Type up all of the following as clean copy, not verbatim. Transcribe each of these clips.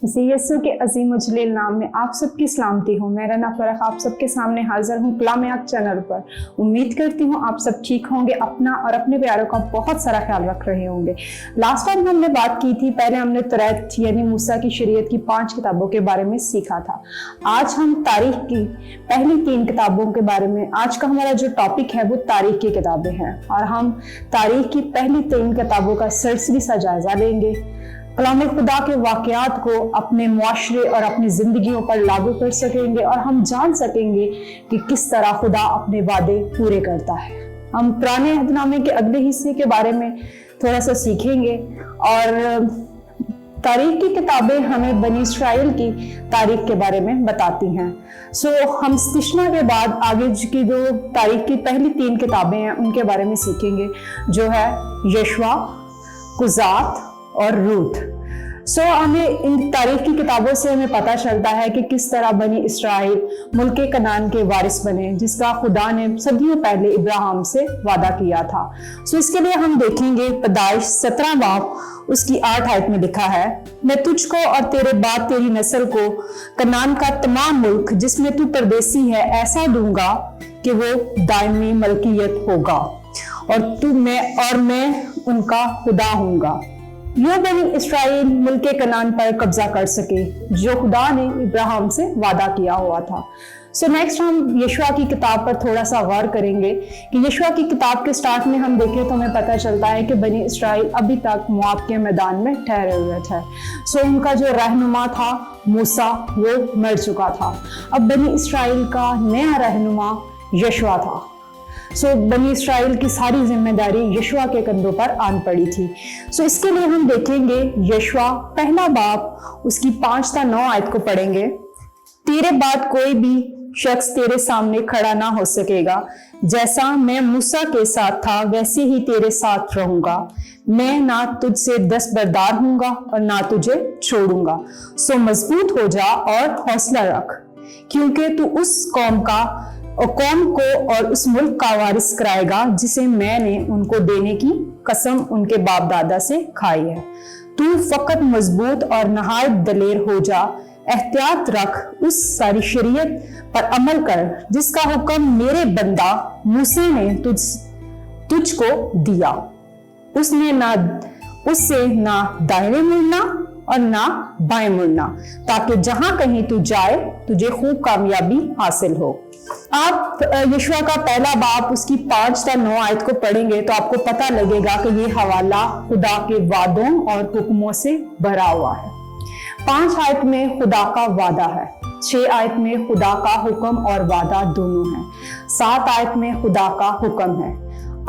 मसीह यीशु के अजीम उजलील नाम में आप सबकी सलामती हूँ। मेरा नाम फरक आप सबके सामने हाजिर हूँ कलाम हक चैनल पर। उम्मीद करती हूँ आप सब ठीक होंगे, अपना और अपने प्यारों का बहुत सारा ख्याल रख रहे होंगे। लास्ट टाइम हमने बात की थी, पहले हमने तौरात यानी मूसा की शरीयत की 5 किताबों के बारे में सीखा था। आज हम तारीख की पहली 3 किताबों के बारे में, आज का हमारा जो टॉपिक है वो तारीख की किताबें हैं और हम तारीख की पहली 3 किताबों का सरसरी सा जायजा लेंगे। कलाम खुदा के वाकयात को अपने मुआशरे और अपनी जिंदगियों पर लागू कर सकेंगे और हम जान सकेंगे कि किस तरह खुदा अपने वादे पूरे करता है। हम पुराने अहदनामे के अगले हिस्से के बारे में थोड़ा सा सीखेंगे और तारीख की किताबें हमें बनी इस्राएल की तारीख के बारे में बताती हैं। हम तिश्ना के बाद आगे की जो तारीख की पहली 3 किताबें हैं उनके बारे में सीखेंगे, जो है यशवा, कुजात और रूथ। हमें इन तारीख की किताबों से हमें पता चलता है कि किस तरह बनी इस्राएल मुल्क कनान के वारिस बने, जिसका खुदा ने सदियों पहले इब्राहिम से वादा किया था। इसके लिए हम देखेंगे पैदाइश 17 बाब उसकी 8 आयत में लिखा है, मैं तुझको और तेरे बाद तेरी नस्ल को कनान का तमाम मुल्क जिसमें तू परदेसी है ऐसा दूंगा कि वो दायमी मलकियत होगा और मैं उनका खुदा हूंगा। यूं बनी इस्राएल मुल्क कनान पर कब्जा कर सके जो खुदा ने इब्राहिम से वादा किया हुआ था। नेक्स्ट हम यशवा की किताब पर थोड़ा सा गौर करेंगे कि यशवा की किताब के स्टार्ट में हम देखें तो हमें पता चलता है कि बनी इस्राएल अभी तक मोआब के मैदान में ठहरे हुए थे। उनका जो रहनुमा था मूसा वो मर चुका था। अब बनी इस्राएल का नया रहनुमा यशवा था। बनी इस्राएल की सारी जिम्मेदारी यशवा के कंधों पर आन पड़ी थी। इसके लिए हम देखेंगे यशवा पहला बाब उसकी 5 से 9 आयत को पढ़ेंगे। तेरे बाद कोई भी शख्स तेरे सामने खड़ा ना हो सकेगा, जैसा मैं मूसा के साथ था वैसे ही तेरे साथ रहूंगा। मैं ना तुझसे दस्तबरदार होऊंगा और ना तुझे छोड़ूंगा। मजबूत हो जा और हौसला रख, क्योंकि तू उस कौम को और उस मुल्क का वारिस कराएगा जिसे मैंने उनको देने की कसम उनके बाप दादा से खाई है। तू फकत मजबूत और नहायत दलेर हो जा, एहतियात रख, उस सारी शरीयत पर अमल कर जिसका हुक्म मेरे बंदा मूसा ने तुझको दिया। उससे ना दाहिने मुड़ना और ना बाएं मुड़ना, ताकि जहां कहीं तू जाए तुझे खूब कामयाबी हासिल हो। आप यशवा का पहला बाब उसकी 5 से 9 आयत को पढ़ेंगे तो आपको पता लगेगा कि ये हवाला खुदा के वादों और हुक्मों से भरा हुआ है। 5 आयत में खुदा का वादा है, 6 आयत में खुदा का हुक्म और वादा दोनों हैं, 7 आयत में खुदा का हुक्म है,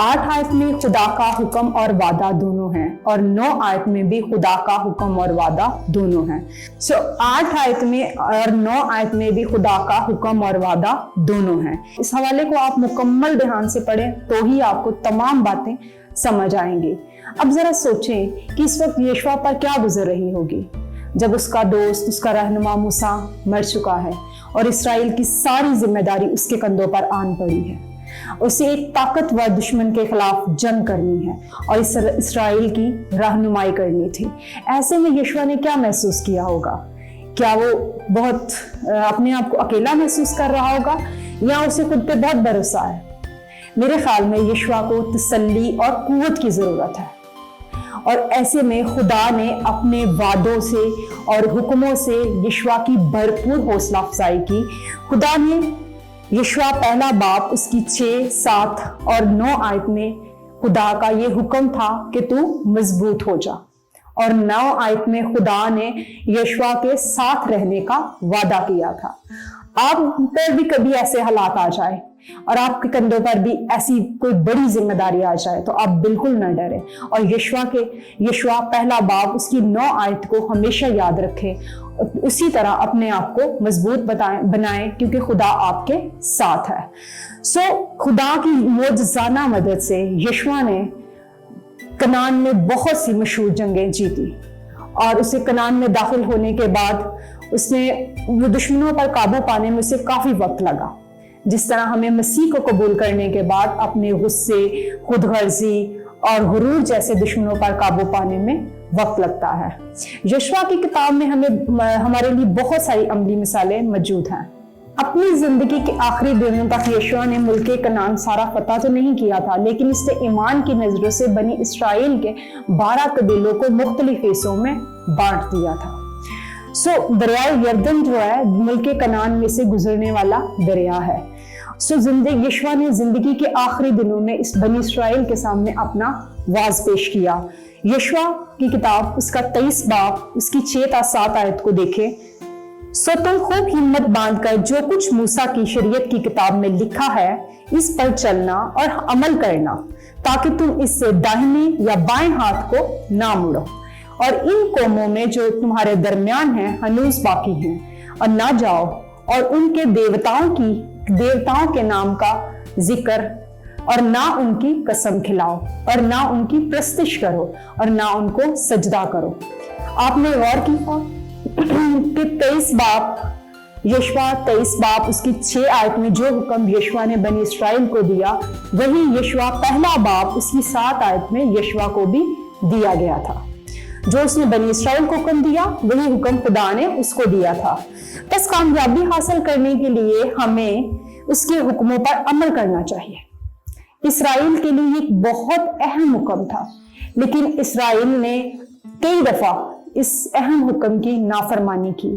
8 आयत में खुदा का हुक्म और वादा दोनों हैं और 9 आयत में भी खुदा का हुक्म और वादा दोनों हैं। 8 आयत में और 9 आयत में भी खुदा का हुक्म और वादा दोनों हैं। इस हवाले को आप मुकम्मल ध्यान से पढ़ें तो ही आपको तमाम बातें समझ आएंगी। अब जरा सोचें कि इस वक्त यशवा पर क्या गुजर रही होगी जब उसका दोस्त, उसका रहनुमा मूसा मर चुका है और इस्राएल की सारी जिम्मेदारी उसके कंधों पर आन पड़ी है। उसे एक ताकतवर दुश्मन के खिलाफ जंग करनी है और इस्राएल की रहनुमाई करनी थी। ऐसे में यशवा ने क्या महसूस किया होगा? क्या वो बहुत अपने आप को अकेला महसूस कर रहा होगा या उसे खुद पे बहुत भरोसा है? मेरे ख्याल में यशवा को तसल्ली और कुव्वत की जरूरत है और ऐसे में खुदा ने अपने वादों से और हुक्मों से यशवा की भरपूर हौसला अफजाई की। खुदा ने यशवा पहला बाब उसकी 6, 7 और 9 आयत में खुदा का ये हुक्म था कि तू मजबूत हो जा और 9 आयत में खुदा ने यशवा के साथ रहने का वादा किया था। आप पर भी कभी ऐसे हालात आ जाए और आपके कंधों पर भी ऐसी कोई बड़ी जिम्मेदारी आ जाए तो आप बिल्कुल न डरें और यशवा पहला बाब उसकी 9 आयत को हमेशा याद रखें, उसी तरह अपने आप को मजबूत बनाएं क्योंकि खुदा आपके साथ है। खुदा की मौजज़ाना मदद से यशवा ने कनान में बहुत सी मशहूर जंगें जीती और उसे कनान में दाखिल होने के बाद उसने वो दुश्मनों पर काबू पाने में उसे काफी वक्त लगा। जिस तरह हमें मसीह को कबूल करने के बाद अपने गुस्से, खुदगर्जी और गुरूर जैसे दुश्मनों पर काबू पाने में वक्त लगता है। यशवा की किताब में हमारे लिए बहुत सारी अमली मिसालें मौजूद हैं। अपनी जिंदगी के आखिरी दिनों तक यशवा ने मुल्क कनान सारा फतह तो नहीं किया था, लेकिन इसने ईमान की नजरों से बनी इसराइल के 12 कबीलों को मुख्तलिफ हिस्सों में बांट दिया था। दरिया यरदन जो है मुल्क कनान में से गुजरने वाला दरिया है। यशवा ने जिंदगी के आखिरी दिनों में इस बनी इसराइल के सामने अपना वाज पेश किया। यशवा की किताब उसका 23 बाब उसकी 6 से 7 आयत को देखें। तुम खूब हिम्मत बांधकर जो कुछ मूसा की शरीयत की किताब में लिखा है इस पर चलना और अमल करना, ताकि तुम इससे दाहिने या बाएं हाथ को ना मुड़ो और इन कौमों में जो तुम्हारे दरमियान हैं हनूज बाकी हैं और ना जाओ और उनके देवताओं के नाम का जिक्र और ना उनकी कसम खिलाओ और ना उनकी प्रस्तिश करो और ना उनको सजदा करो। आपने गौर किया कि 23 बाब यशवा 23 बाब उसकी 6 आयत में जो हुक्म यशवा ने बनी इसराइल को दिया, वही यशवा पहला बाब उसकी 7 आयत में यशवा को भी दिया गया था। जो उसने बनी इसराइल को हुक्म दिया वही हुक्म खुदा ने उसको दिया था। बस कामयाबी हासिल करने के लिए हमें उसके हुक्मों पर अमल करना चाहिए। इसराइल के लिए एक बहुत अहम हुक्म था, लेकिन इसराइल ने कई दफा इस अहम हुक्म की नाफरमानी की।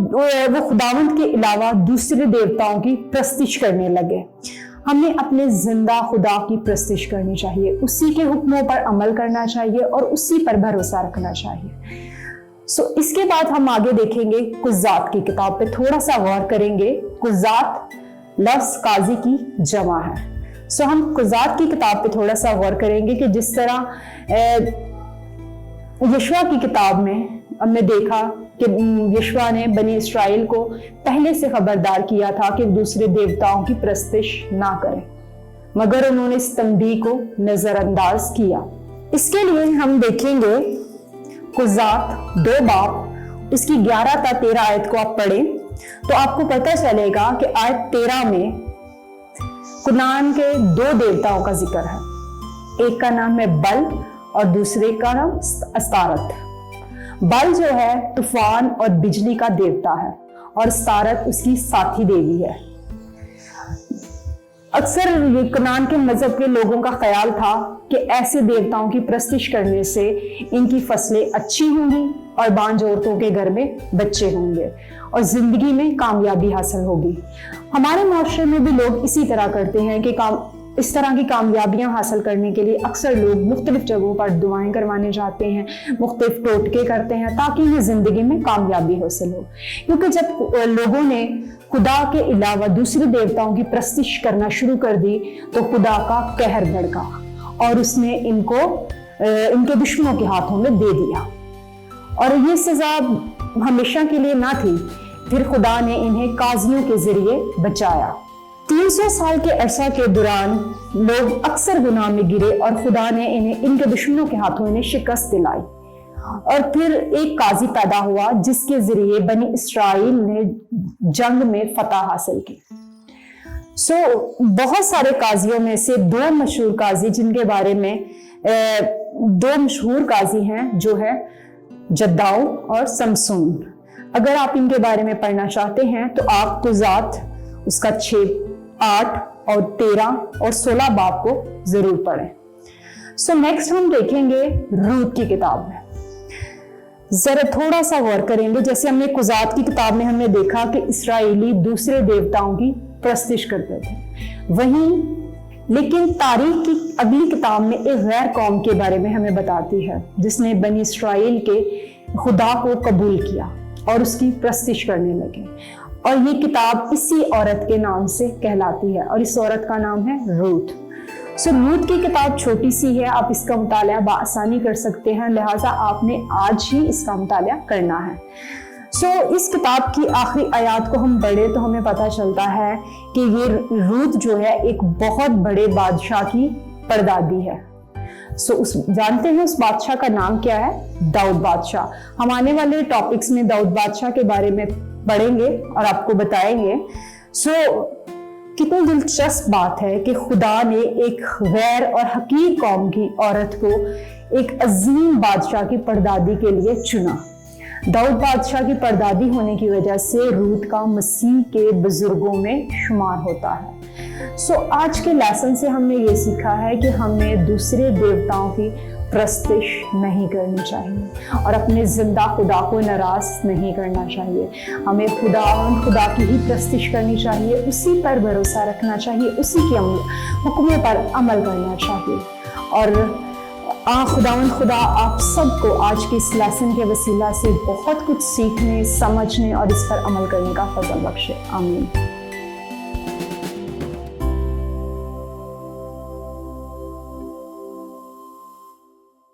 वो खुदावंद के अलावा दूसरे देवताओं की प्रस्तिश करने लगे। हमें अपने जिंदा खुदा की प्रस्तिश करनी चाहिए, उसी के हुक्मों पर अमल करना चाहिए और उसी पर भरोसा रखना चाहिए। इसके बाद हम आगे देखेंगे कुज़ात की किताब पे थोड़ा सा गौर करेंगे। कुज़ात लफ्ज़ काजी की जमा है। हम कुज़ात की किताब पे थोड़ा सा गौर करेंगे कि जिस तरह यशवा की किताब में हमने देखा कि यशवा ने बनी इसराइल को पहले से खबरदार किया था कि दूसरे देवताओं की प्रस्तिश ना करें, मगर उन्होंने इस तंबीह को नजरअंदाज किया। इसके लिए हम देखेंगे कुज़ात 2 बाब उसकी 11 से 13 आयत को आप पढ़ें तो आपको पता चलेगा कि आयत 13 में कुनान के 2 देवताओं का जिक्र है। एक का नाम है बल और दूसरे का नाम अस्तारत। बल जो है तूफान और बिजली का देवता है और अस्तारत उसकी साथी देवी है। अक्सर कुनान के मजहब के लोगों का ख्याल था कि ऐसे देवताओं की प्रस्तिश करने से इनकी फसलें अच्छी होंगी और बांझ औरतों के घर में बच्चे होंगे और जिंदगी में कामयाबी हासिल होगी। हमारे माशरे में भी लोग इसी तरह करते हैं कि इस तरह की कामयाबियां हासिल करने के लिए अक्सर लोग मुख्तलिफ जगहों पर दुआएं करवाने जाते हैं, मुख्तलिफ टोटके करते हैं ताकि उन्हें जिंदगी में कामयाबी हासिल हो। क्योंकि जब लोगों ने खुदा के अलावा दूसरे देवताओं की प्रस्तिश करना शुरू कर दी तो खुदा का कहर भड़का और उसने इनके दुश्मनों के हाथों में दे दिया और ये सजा हमेशा के लिए ना थी। फिर खुदा ने इन्हें काजियों के जरिए बचाया। 300 साल के अरसा के दौरान लोग अक्सर गुनाह में गिरे और खुदा ने इनके दुश्मनों के हाथों इन्हें शिकस्त दिलाई और फिर एक काजी पैदा हुआ जिसके जरिए बनी इसराइल ने जंग में फतह हासिल की। बहुत सारे काजियों में से 2 मशहूर काजी जिनके बारे में 2 मशहूर काजी हैं जो है जद्दाऊ और समसून। अगर आप इनके बारे में पढ़ना चाहते हैं तो आप कुज़ात उसका 6, 8 और 13 और 16 बाब को जरूर पढ़ें। नेक्स्ट हम देखेंगे रूत की किताब में। जरा थोड़ा सा गौर करेंगे। जैसे हमने कुज़ात की किताब में हमने देखा कि इसराइली दूसरे देवताओं की प्रस्तिश करते थे, वहीं लेकिन तारीख की अगली किताब में एक गैर कौम के बारे में हमें बताती है जिसने बनी इसराइल के खुदा को कबूल किया और उसकी प्रस्तिश करने लगे और ये किताब इसी औरत के नाम से कहलाती है और इस औरत का नाम है रूत। रूत की किताब छोटी सी है, आप इसका मुताला बआसानी कर सकते हैं, लिहाजा आपने आज ही इसका मुताला करना है। इस किताब की आखिरी आयत को हम पढ़े तो हमें पता चलता है कि ये रूत जो है एक बहुत बड़े बादशाह की परदादी है। जानते हैं उस बादशाह का नाम क्या है? दाऊद बादशाह। हम आने वाले टॉपिक्स में दाऊद बादशाह के बारे में पढ़ेंगे और आपको बताएंगे। कितनी दिलचस्प बात है कि खुदा ने एक गैर और हकीर कौम की औरत को एक अजीम बादशाह की परदादी के लिए चुना। दाऊद बादशाह की परदादी होने की वजह से रूत का मसीह के बुजुर्गों में शुमार होता है। आज के लेसन से हमने ये सीखा है कि हमें दूसरे देवताओं की प्रस्तिश नहीं करनी चाहिए और अपने जिंदा खुदा को नाराज नहीं करना चाहिए। हमें खुदा की ही प्रस्तिश करनी चाहिए, उसी पर भरोसा रखना चाहिए, उसी के हुक्मों पर अमल करना चाहिए। और खुदा आप सबको आज के इस लेसन के वसीला से बहुत कुछ सीखने, समझने और इस पर अमल करने का फजल बख्शे। आमीन।